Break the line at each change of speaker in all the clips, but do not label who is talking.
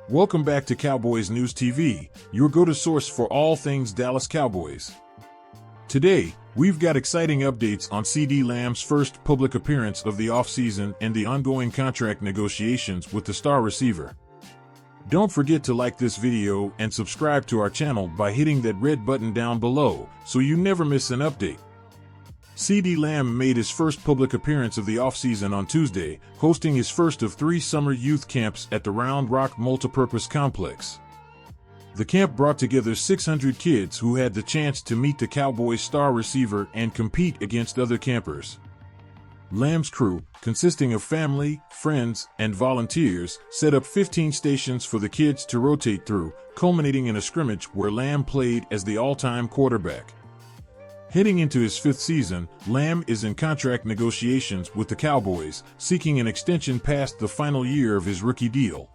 Welcome back to Cowboys News TV, your go-to source for all things Dallas Cowboys. Today, we've got exciting updates on CeeDee Lamb's first public appearance of the offseason and the ongoing contract negotiations with the star receiver. Don't forget to like this video and subscribe to our channel by hitting that red button down below so you never miss an update. CeeDee Lamb made his first public appearance of the offseason on Tuesday, hosting his first of 3 summer youth camps at the Round Rock Multipurpose Complex. The camp brought together 600 kids who had the chance to meet the Cowboys star receiver and compete against other campers. Lamb's crew, consisting of family, friends, and volunteers, set up 15 stations for the kids to rotate through, culminating in a scrimmage where Lamb played as the all-time quarterback. Heading into his 5th season, Lamb is in contract negotiations with the Cowboys, seeking an extension past the final year of his rookie deal.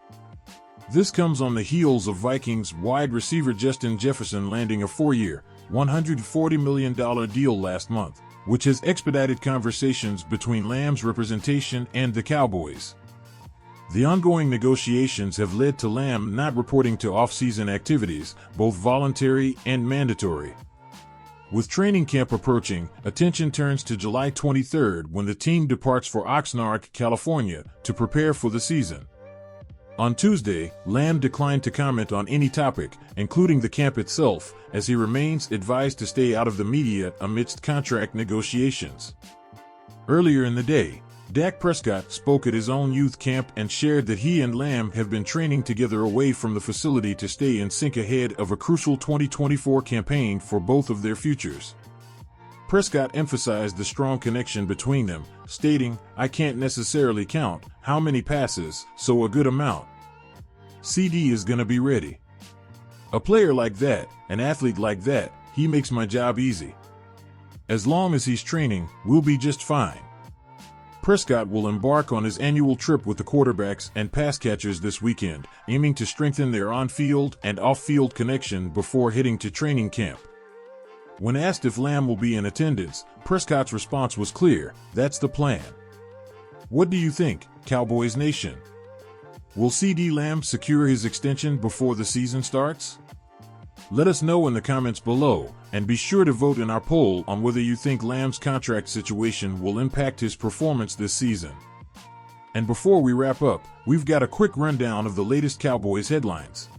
This comes on the heels of Vikings wide receiver Justin Jefferson landing a 4-year, $140 million deal last month, which has expedited conversations between Lamb's representation and the Cowboys. The ongoing negotiations have led to Lamb not reporting to off-season activities, both voluntary and mandatory. With training camp approaching, attention turns to July 23rd when the team departs for Oxnard, California, to prepare for the season. On Tuesday, Lamb declined to comment on any topic, including the camp itself, as he remains advised to stay out of the media amidst contract negotiations. Earlier in the day, Dak Prescott spoke at his own youth camp and shared that he and Lamb have been training together away from the facility to stay in sync ahead of a crucial 2024 campaign for both of their futures. Prescott emphasized the strong connection between them, stating, "I can't necessarily count how many passes, so a good amount. CeeDee is gonna be ready. A player like that, an athlete like that, he makes my job easy. As long as he's training, we'll be just fine." Prescott will embark on his annual trip with the quarterbacks and pass catchers this weekend, aiming to strengthen their on-field and off-field connection before heading to training camp. When asked if Lamb will be in attendance, Prescott's response was clear: "That's the plan." What do you think, Cowboys Nation? Will CeeDee Lamb secure his extension before the season starts? Let us know in the comments below, and be sure to vote in our poll on whether you think Lamb's contract situation will impact his performance this season. And before we wrap up, we've got a quick rundown of the latest Cowboys headlines.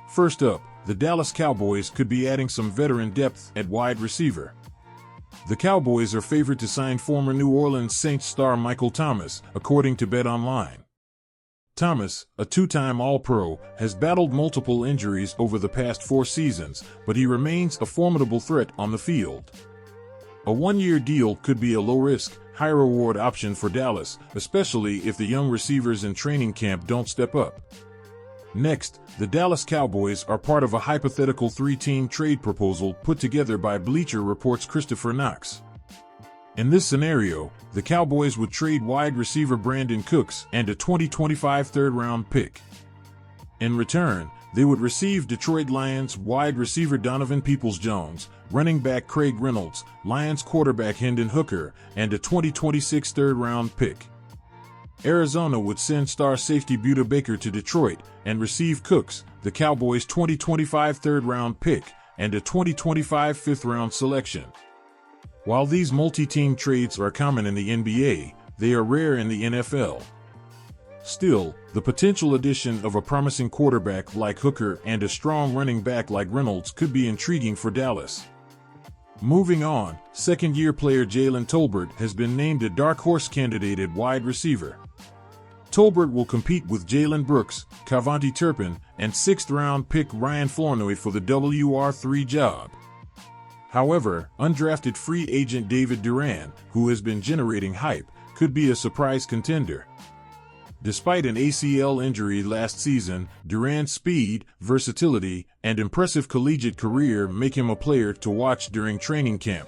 First up, the Dallas Cowboys could be adding some veteran depth at wide receiver. The Cowboys are favored to sign former New Orleans Saints star Michael Thomas, according to BetOnline. Thomas, a 2-time All-Pro, has battled multiple injuries over the past 4 seasons, but he remains a formidable threat on the field. A 1-year deal could be a low-risk, high-reward option for Dallas, especially if the young receivers in training camp don't step up. Next, the Dallas Cowboys are part of a hypothetical 3-team trade proposal put together by Bleacher Report's Christopher Knox. In this scenario, the Cowboys would trade wide receiver Brandon Cooks and a 2025 third-round pick. In return, they would receive Detroit Lions wide receiver Donovan Peoples-Jones, running back Craig Reynolds, Lions quarterback Hendon Hooker, and a 2026 third-round pick. Arizona would send star safety Buda Baker to Detroit and receive Cooks, the Cowboys' 2025 third-round pick, and a 2025 fifth-round selection. While these multi-team trades are common in the NBA, they are rare in the NFL. Still, the potential addition of a promising quarterback like Hooker and a strong running back like Reynolds could be intriguing for Dallas. Moving on, second-year player Jalen Tolbert has been named a dark horse candidate at wide receiver. Tolbert will compete with Jalen Brooks, Cavante Turpin, and 6th-round pick Ryan Flournoy for the WR3 job. However, undrafted free agent David Duran, who has been generating hype, could be a surprise contender. Despite an ACL injury last season, Duran's speed, versatility, and impressive collegiate career make him a player to watch during training camp.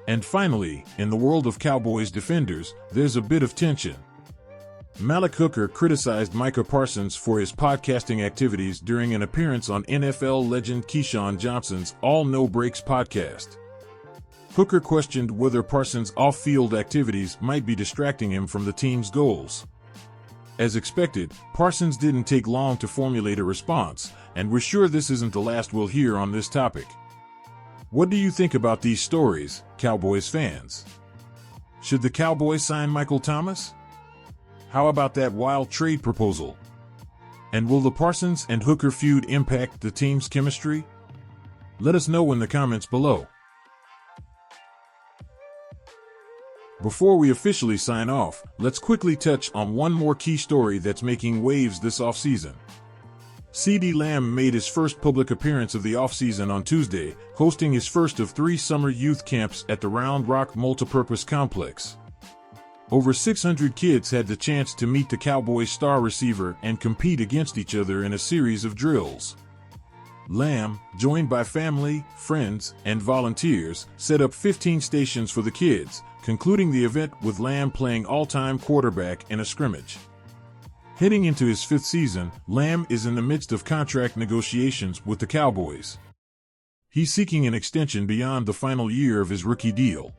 And finally, in the world of Cowboys defenders, there's a bit of tension. Malik Hooker criticized Micah Parsons for his podcasting activities during an appearance on NFL legend Keyshawn Johnson's All No Breaks podcast. Hooker questioned whether Parsons' off-field activities might be distracting him from the team's goals. As expected, Parsons didn't take long to formulate a response, and we're sure this isn't the last we'll hear on this topic. What do you think about these stories, Cowboys fans? Should the Cowboys sign Michael Thomas? How about that wild trade proposal? And will the Parsons and Hooker feud impact the team's chemistry? Let us know in the comments below. Before we officially sign off, let's quickly touch on one more key story that's making waves this offseason. CeeDee Lamb made his first public appearance of the offseason on Tuesday, hosting his first of 3 summer youth camps at the Round Rock Multipurpose Complex. Over 600 kids had the chance to meet the Cowboys star receiver and compete against each other in a series of drills. Lamb, joined by family, friends, and volunteers, set up 15 stations for the kids, concluding the event with Lamb playing all-time quarterback in a scrimmage. Heading into his 5th season, Lamb is in the midst of contract negotiations with the Cowboys. He's seeking an extension beyond the final year of his rookie deal.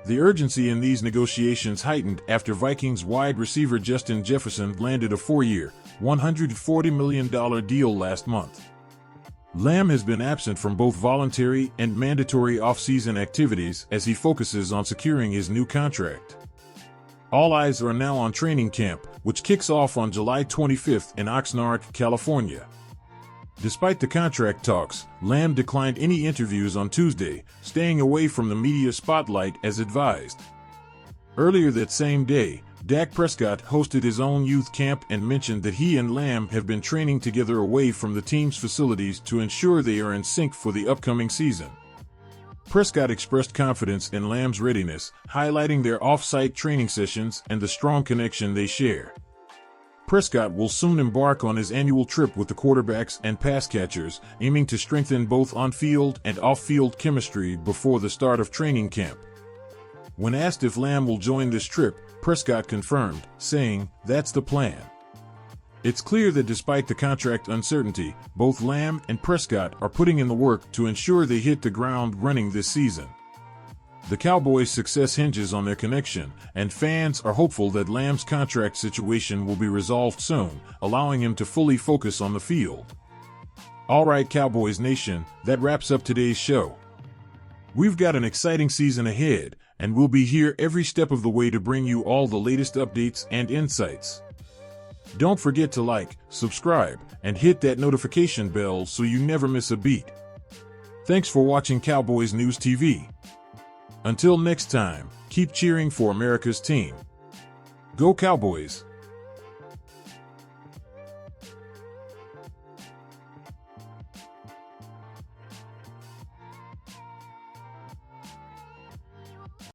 The urgency in these negotiations heightened after Vikings wide receiver Justin Jefferson landed a 4-year, $140 million deal last month. Lamb has been absent from both voluntary and mandatory off-season activities as he focuses on securing his new contract. All eyes are now on training camp, which kicks off on July 25th in Oxnard, California. Despite the contract talks, Lamb declined any interviews on Tuesday, staying away from the media spotlight as advised. Earlier that same day, Dak Prescott hosted his own youth camp and mentioned that he and Lamb have been training together away from the team's facilities to ensure they are in sync for the upcoming season. Prescott expressed confidence in Lamb's readiness, highlighting their off-site training sessions and the strong connection they share. Prescott will soon embark on his annual trip with the quarterbacks and pass catchers, aiming to strengthen both on-field and off-field chemistry before the start of training camp. When asked if Lamb will join this trip, Prescott confirmed, saying, "That's the plan." It's clear that despite the contract uncertainty, both Lamb and Prescott are putting in the work to ensure they hit the ground running this season. The Cowboys' success hinges on their connection, and fans are hopeful that Lamb's contract situation will be resolved soon, allowing him to fully focus on the field. Alright, Cowboys Nation, that wraps up today's show. We've got an exciting season ahead, and we'll be here every step of the way to bring you all the latest updates and insights. Don't forget to like, subscribe, and hit that notification bell so you never miss a beat. Thanks for watching Cowboys News TV. Until next time, keep cheering for America's team. Go Cowboys!